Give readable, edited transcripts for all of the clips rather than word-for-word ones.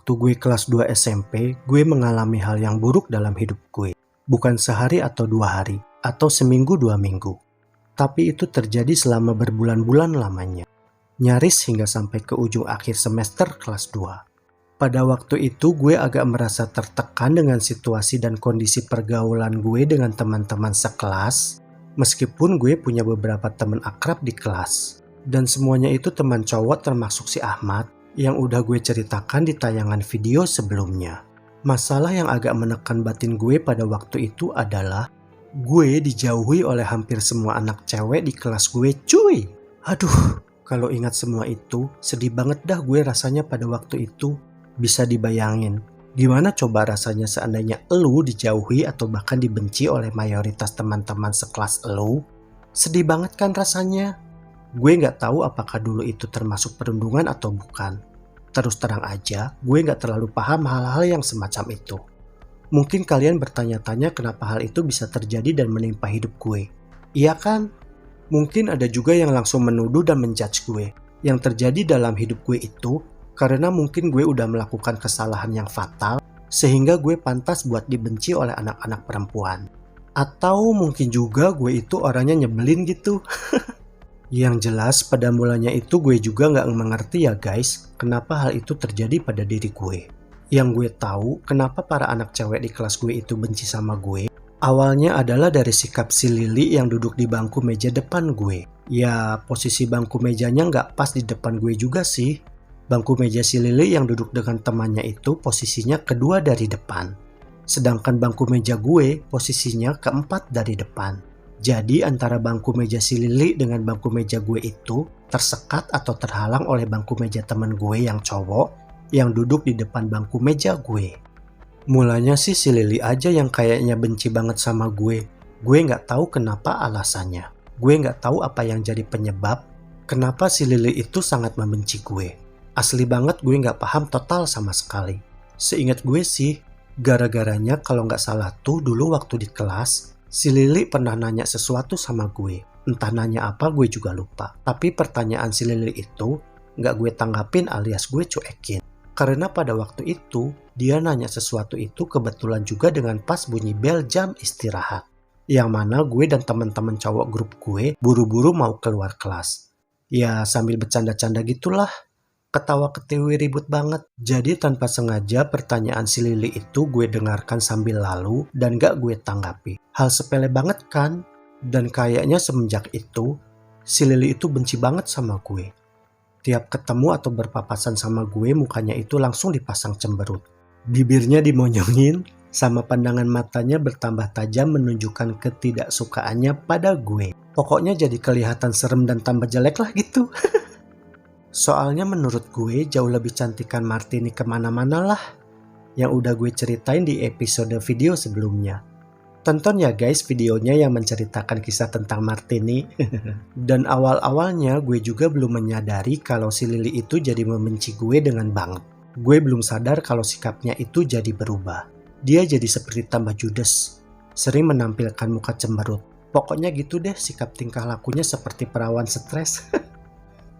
waktu gue kelas 2 SMP, gue mengalami hal yang buruk dalam hidup gue. Bukan sehari atau 2 hari, atau seminggu 2 minggu. Tapi itu terjadi selama berbulan-bulan lamanya. Nyaris hingga sampai ke ujung akhir semester kelas 2. Pada waktu itu gue agak merasa tertekan dengan situasi dan kondisi pergaulan gue dengan teman-teman sekelas. Meskipun gue punya beberapa teman akrab di kelas. Dan semuanya itu teman cowok termasuk si Ahmad yang udah gue ceritakan di tayangan video sebelumnya. Masalah yang agak menekan batin gue pada waktu itu adalah gue dijauhi oleh hampir semua anak cewek di kelas gue, cuy. Aduh, kalau ingat semua itu, sedih banget dah gue rasanya pada waktu itu. Bisa dibayangin, gimana coba rasanya seandainya elu dijauhi atau bahkan dibenci oleh mayoritas teman-teman sekelas elu? Sedih banget kan rasanya? Gue gak tahu apakah dulu itu termasuk perundungan atau bukan. Terus terang aja, gue gak terlalu paham hal-hal yang semacam itu. Mungkin kalian bertanya-tanya kenapa hal itu bisa terjadi dan menimpa hidup gue. Iya kan? Mungkin ada juga yang langsung menuduh dan menjudge gue. Yang terjadi dalam hidup gue itu karena mungkin gue udah melakukan kesalahan yang fatal sehingga gue pantas buat dibenci oleh anak-anak perempuan. Atau mungkin juga gue itu orangnya nyebelin gitu. Yang jelas pada mulanya itu gue juga gak mengerti ya guys, kenapa hal itu terjadi pada diri gue. Yang gue tahu kenapa para anak cewek di kelas gue itu benci sama gue, awalnya adalah dari sikap si Lili yang duduk di bangku meja depan gue. Ya posisi bangku mejanya gak pas di depan gue juga sih. Bangku meja si Lili yang duduk dengan temannya itu posisinya kedua dari depan. Sedangkan bangku meja gue posisinya keempat dari depan. Jadi antara bangku meja si Lili dengan bangku meja gue itu tersekat atau terhalang oleh bangku meja temen gue yang cowok yang duduk di depan bangku meja gue. Mulanya sih si Lili aja yang kayaknya benci banget sama gue. Gue gak tahu kenapa alasannya. Gue gak tahu apa yang jadi penyebab kenapa si Lili itu sangat membenci gue. Asli banget gue gak paham total sama sekali. Seingat gue sih, gara-garanya kalau gak salah tuh dulu waktu di kelas, si Lili pernah nanya sesuatu sama gue. Entah nanya apa gue juga lupa. Tapi pertanyaan si Lili itu gak gue tanggapin alias gue cuekin. Karena pada waktu itu dia nanya sesuatu itu kebetulan juga dengan pas bunyi bel jam istirahat. Yang mana gue dan teman-teman cowok grup gue buru-buru mau keluar kelas. Ya sambil bercanda-canda gitulah. Ketawa-ketiwi ribut banget. Jadi tanpa sengaja pertanyaan si Lili itu gue dengarkan sambil lalu dan gak gue tanggapi. Hal sepele banget kan? Dan kayaknya semenjak itu, si Lili itu benci banget sama gue. Tiap ketemu atau berpapasan sama gue mukanya itu langsung dipasang cemberut. Bibirnya dimonyongin, sama pandangan matanya bertambah tajam menunjukkan ketidaksukaannya pada gue. Pokoknya jadi kelihatan serem dan tambah jelek lah gitu. Soalnya menurut gue jauh lebih cantikan Martini kemana-mana lah. Yang udah gue ceritain di episode video sebelumnya. Tonton ya guys videonya yang menceritakan kisah tentang Martini. Dan awal-awalnya gue juga belum menyadari kalau si Lili itu jadi membenci gue dengan banget. Gue belum sadar kalau sikapnya itu jadi berubah. Dia jadi seperti tambah judes. Sering menampilkan muka cemberut. Pokoknya gitu deh sikap tingkah lakunya seperti perawan stres.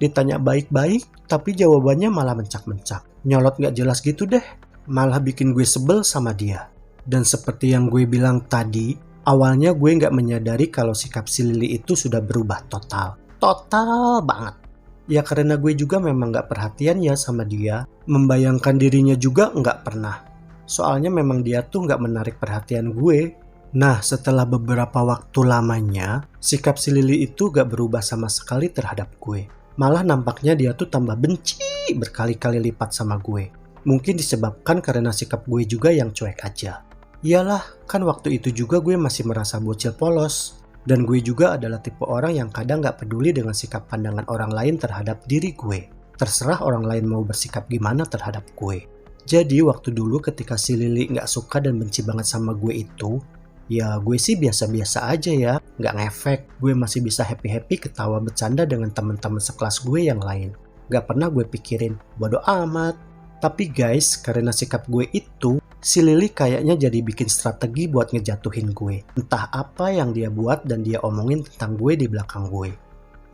Ditanya baik-baik, tapi jawabannya malah mencak-mencak. Nyolot gak jelas gitu deh. Malah bikin gue sebel sama dia. Dan seperti yang gue bilang tadi, awalnya gue gak menyadari kalau sikap si Lili itu sudah berubah total. Total banget. Ya karena gue juga memang gak perhatian ya sama dia. Membayangkan dirinya juga gak pernah. Soalnya memang dia tuh gak menarik perhatian gue. Nah setelah beberapa waktu lamanya, sikap si Lili itu gak berubah sama sekali terhadap gue. Malah nampaknya dia tuh tambah benci berkali-kali lipat sama gue. Mungkin disebabkan karena sikap gue juga yang cuek aja. Iyalah, kan waktu itu juga gue masih merasa bocil polos. Dan gue juga adalah tipe orang yang kadang gak peduli dengan sikap pandangan orang lain terhadap diri gue. Terserah orang lain mau bersikap gimana terhadap gue. Jadi waktu dulu ketika si Lili gak suka dan benci banget sama gue itu, ya gue sih biasa-biasa aja ya, gak ngefek. Gue masih bisa happy-happy ketawa bercanda dengan teman-teman sekelas gue yang lain. Gak pernah gue pikirin, bodo amat. Tapi guys, karena sikap gue itu, si Lili kayaknya jadi bikin strategi buat ngejatuhin gue. Entah apa yang dia buat dan dia omongin tentang gue di belakang gue.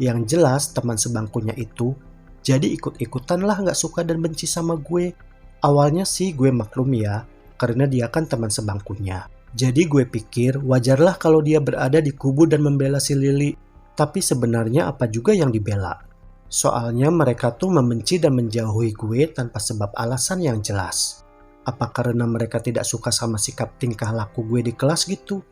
Yang jelas teman sebangkunya itu jadi ikut-ikutan lah gak suka dan benci sama gue. Awalnya sih gue maklum ya, karena dia kan teman sebangkunya. Jadi gue pikir wajarlah kalau dia berada di kubu dan membela si Lily. Tapi sebenarnya apa juga yang dibela? Soalnya mereka tuh membenci dan menjauhi gue tanpa sebab alasan yang jelas. Apa karena mereka tidak suka sama sikap tingkah laku gue di kelas gitu?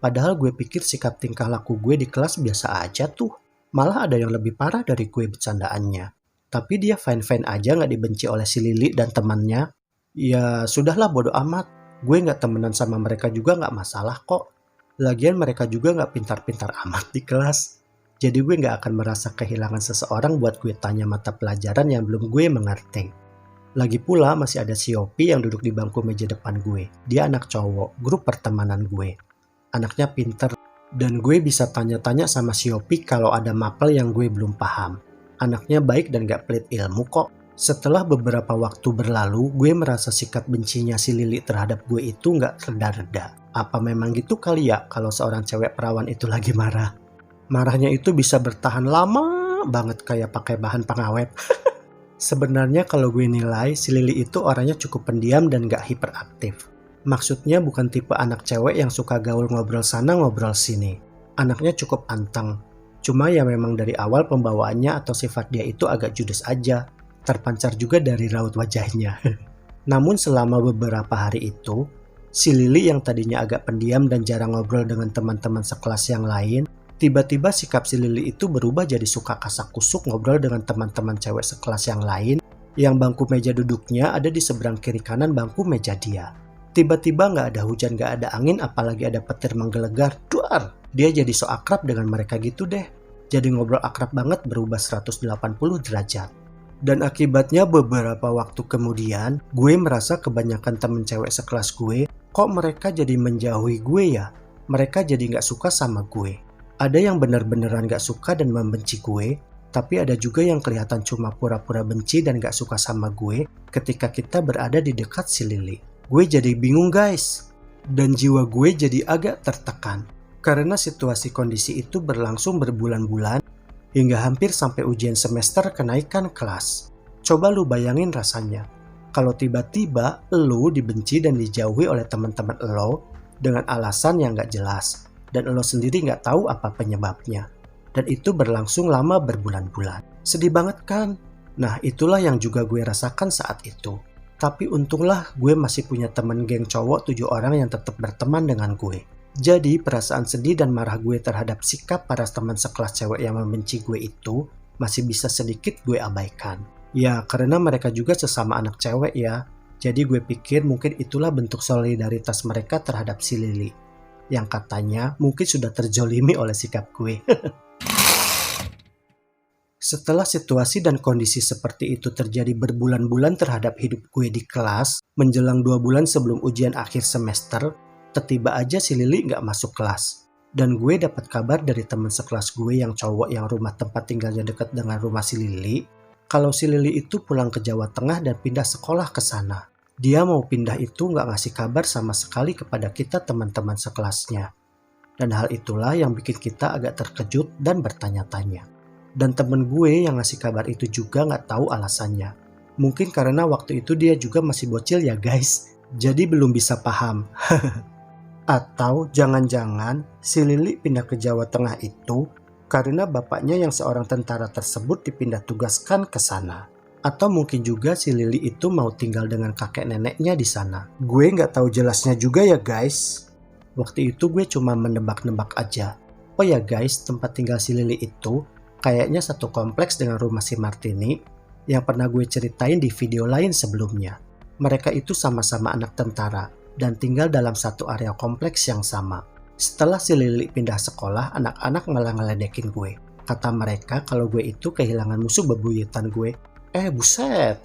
Padahal gue pikir sikap tingkah laku gue di kelas biasa aja tuh. Malah ada yang lebih parah dari gue bercandaannya. Tapi dia fine-fine aja gak dibenci oleh si Lily dan temannya. Ya sudahlah, bodo amat. Gue gak temenan sama mereka juga gak masalah kok. Lagian mereka juga gak pintar-pintar amat di kelas. Jadi gue gak akan merasa kehilangan seseorang buat gue tanya mata pelajaran yang belum gue mengerti. Lagi pula masih ada si Yopi yang duduk di bangku meja depan gue. Dia anak cowok, grup pertemanan gue. Anaknya pinter. Dan gue bisa tanya-tanya sama si Yopi kalau ada mapel yang gue belum paham. Anaknya baik dan gak pelit ilmu kok. Setelah beberapa waktu berlalu, gue merasa sikap bencinya si Lily terhadap gue itu gak reda-reda. Apa memang gitu kali ya kalau seorang cewek perawan itu lagi marah? Marahnya itu bisa bertahan lama banget kayak pakai bahan pengawet. Sebenarnya kalau gue nilai, si Lily itu orangnya cukup pendiam dan gak hiperaktif. Maksudnya bukan tipe anak cewek yang suka gaul ngobrol sana ngobrol sini. Anaknya cukup anteng. Cuma ya memang dari awal pembawaannya atau sifat dia itu agak judes aja. Terpancar juga dari raut wajahnya. Namun selama beberapa hari itu, si Lily yang tadinya agak pendiam dan jarang ngobrol dengan teman-teman sekelas yang lain, tiba-tiba sikap si Lily itu berubah jadi suka kasak-kusuk ngobrol dengan teman-teman cewek sekelas yang lain yang bangku meja duduknya ada di seberang kiri kanan bangku meja dia. Tiba-tiba gak ada hujan, gak ada angin, apalagi ada petir menggelegar. Duar! Dia jadi so akrab dengan mereka gitu deh. Jadi ngobrol akrab banget berubah 180 derajat. Dan akibatnya beberapa waktu kemudian, gue merasa kebanyakan temen cewek sekelas gue, kok mereka jadi menjauhi gue ya? Mereka jadi gak suka sama gue. Ada yang bener-beneran gak suka dan membenci gue, tapi ada juga yang kelihatan cuma pura-pura benci dan gak suka sama gue ketika kita berada di dekat si Lily. Gue jadi bingung guys, dan jiwa gue jadi agak tertekan. Karena situasi kondisi itu berlangsung berbulan-bulan, hingga hampir sampai ujian semester kenaikan kelas. Coba lu bayangin rasanya, kalau tiba-tiba lu dibenci dan dijauhi oleh teman-teman lo dengan alasan yang gak jelas. Dan lo sendiri gak tahu apa penyebabnya. Dan itu berlangsung lama berbulan-bulan. Sedih banget kan? Nah itulah yang juga gue rasakan saat itu. Tapi untunglah gue masih punya temen geng cowok 7 orang yang tetap berteman dengan gue. Jadi perasaan sedih dan marah gue terhadap sikap para teman sekelas cewek yang membenci gue itu masih bisa sedikit gue abaikan. Ya karena mereka juga sesama anak cewek ya. Jadi gue pikir mungkin itulah bentuk solidaritas mereka terhadap si Lily. Yang katanya mungkin sudah terzolimi oleh sikap gue. Setelah situasi dan kondisi seperti itu terjadi berbulan-bulan terhadap hidup gue di kelas, menjelang 2 bulan sebelum ujian akhir semester, tiba aja si Lily gak masuk kelas. Dan gue dapat kabar dari teman sekelas gue yang cowok yang rumah tempat tinggalnya dekat dengan rumah si Lily, kalau si Lily itu pulang ke Jawa Tengah dan pindah sekolah ke sana. Dia mau pindah itu gak ngasih kabar sama sekali kepada kita teman-teman sekelasnya. Dan hal itulah yang bikin kita agak terkejut dan bertanya-tanya. Dan temen gue yang ngasih kabar itu juga gak tahu alasannya. Mungkin karena waktu itu dia juga masih bocil ya guys. Jadi belum bisa paham. Atau jangan-jangan si Lily pindah ke Jawa Tengah itu karena bapaknya yang seorang tentara tersebut dipindah tugaskan ke sana. Atau mungkin juga si Lily itu mau tinggal dengan kakek neneknya di sana. Gue gak tahu jelasnya juga ya guys. Waktu itu gue cuma menebak-nebak aja. Oh ya guys, tempat tinggal si Lily itu kayaknya satu kompleks dengan rumah si Martini yang pernah gue ceritain di video lain sebelumnya. Mereka itu sama-sama anak tentara dan tinggal dalam satu area kompleks yang sama. Setelah si Lily pindah sekolah, anak-anak malah ngeledekin gue. Kata mereka kalau gue itu kehilangan musuh bebuyutan gue. Buset.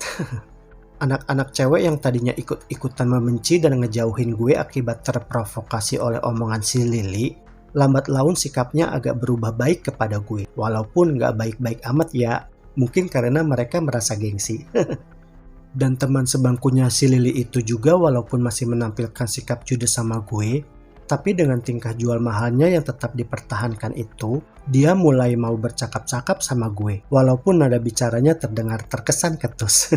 Anak-anak cewek yang tadinya ikut-ikutan membenci dan ngejauhin gue akibat terprovokasi oleh omongan si Lily, lambat laun sikapnya agak berubah baik kepada gue. Walaupun gak baik-baik amat ya, mungkin karena mereka merasa gengsi. Dan teman sebangkunya si Lily itu juga walaupun masih menampilkan sikap judes sama gue, tapi dengan tingkah jual mahalnya yang tetap dipertahankan itu, dia mulai mau bercakap-cakap sama gue. Walaupun nada bicaranya terdengar terkesan ketus.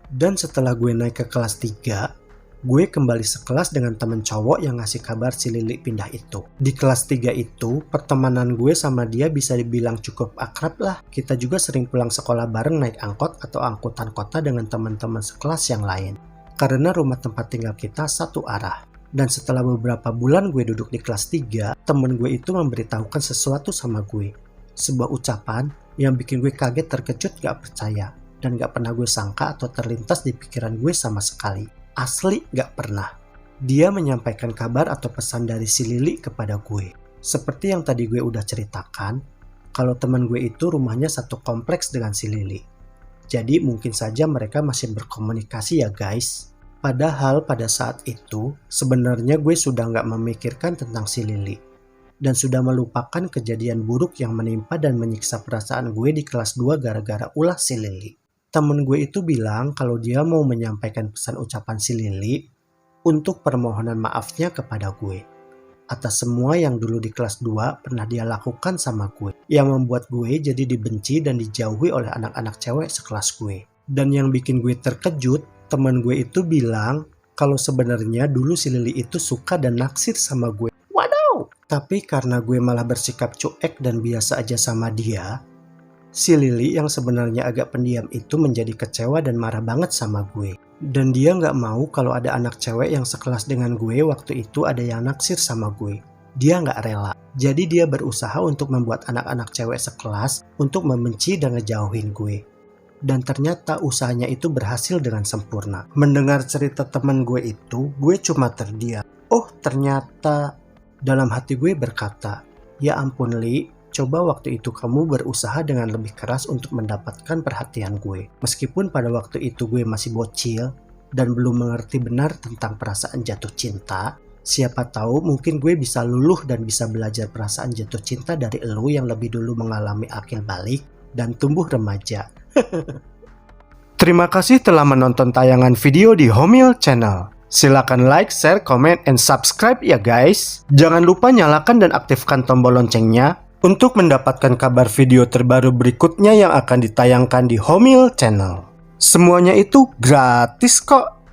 Dan setelah gue naik ke kelas 3, gue kembali sekelas dengan temen cowok yang ngasih kabar si Lili pindah itu. Di kelas 3 itu, pertemanan gue sama dia bisa dibilang cukup akrab lah. Kita juga sering pulang sekolah bareng naik angkot atau angkutan kota dengan teman-teman sekelas yang lain. Karena rumah tempat tinggal kita satu arah. Dan setelah beberapa bulan gue duduk di kelas 3, temen gue itu memberitahukan sesuatu sama gue. Sebuah ucapan yang bikin gue kaget, terkejut, gak percaya. Dan gak pernah gue sangka atau terlintas di pikiran gue sama sekali. Asli gak pernah. Dia menyampaikan kabar atau pesan dari si Lili kepada gue. Seperti yang tadi gue udah ceritakan, kalau teman gue itu rumahnya satu kompleks dengan si Lili. Jadi mungkin saja mereka masih berkomunikasi ya guys. Padahal pada saat itu, sebenarnya gue sudah gak memikirkan tentang si Lili. Dan sudah melupakan kejadian buruk yang menimpa dan menyiksa perasaan gue di kelas 2 gara-gara ulah si Lili. Temen gue itu bilang kalau dia mau menyampaikan pesan ucapan si Lili untuk permohonan maafnya kepada gue atas semua yang dulu di kelas 2 pernah dia lakukan sama gue, yang membuat gue jadi dibenci dan dijauhi oleh anak-anak cewek sekelas gue. Dan yang bikin gue terkejut, temen gue itu bilang kalau sebenarnya dulu si Lili itu suka dan naksir sama gue. Waduh! Tapi karena gue malah bersikap cuek dan biasa aja sama dia, si Lili yang sebenarnya agak pendiam itu menjadi kecewa dan marah banget sama gue. Dan dia gak mau kalau ada anak cewek yang sekelas dengan gue waktu itu ada yang naksir sama gue. Dia gak rela. Jadi dia berusaha untuk membuat anak-anak cewek sekelas untuk membenci dan ngejauhin gue. Dan ternyata usahanya itu berhasil dengan sempurna. Mendengar cerita teman gue itu, gue cuma terdiam. Oh ternyata, dalam hati gue berkata, ya ampun Li, coba waktu itu kamu berusaha dengan lebih keras untuk mendapatkan perhatian gue. Meskipun pada waktu itu gue masih bocil dan belum mengerti benar tentang perasaan jatuh cinta, siapa tahu mungkin gue bisa luluh dan bisa belajar perasaan jatuh cinta dari elu yang lebih dulu mengalami akil balik dan tumbuh remaja. Terima kasih telah menonton tayangan video di Homil Channel. Silakan like, share, comment, and subscribe ya guys. Jangan lupa nyalakan dan aktifkan tombol loncengnya untuk mendapatkan kabar video terbaru berikutnya yang akan ditayangkan di Homil Channel. Semuanya itu gratis kok.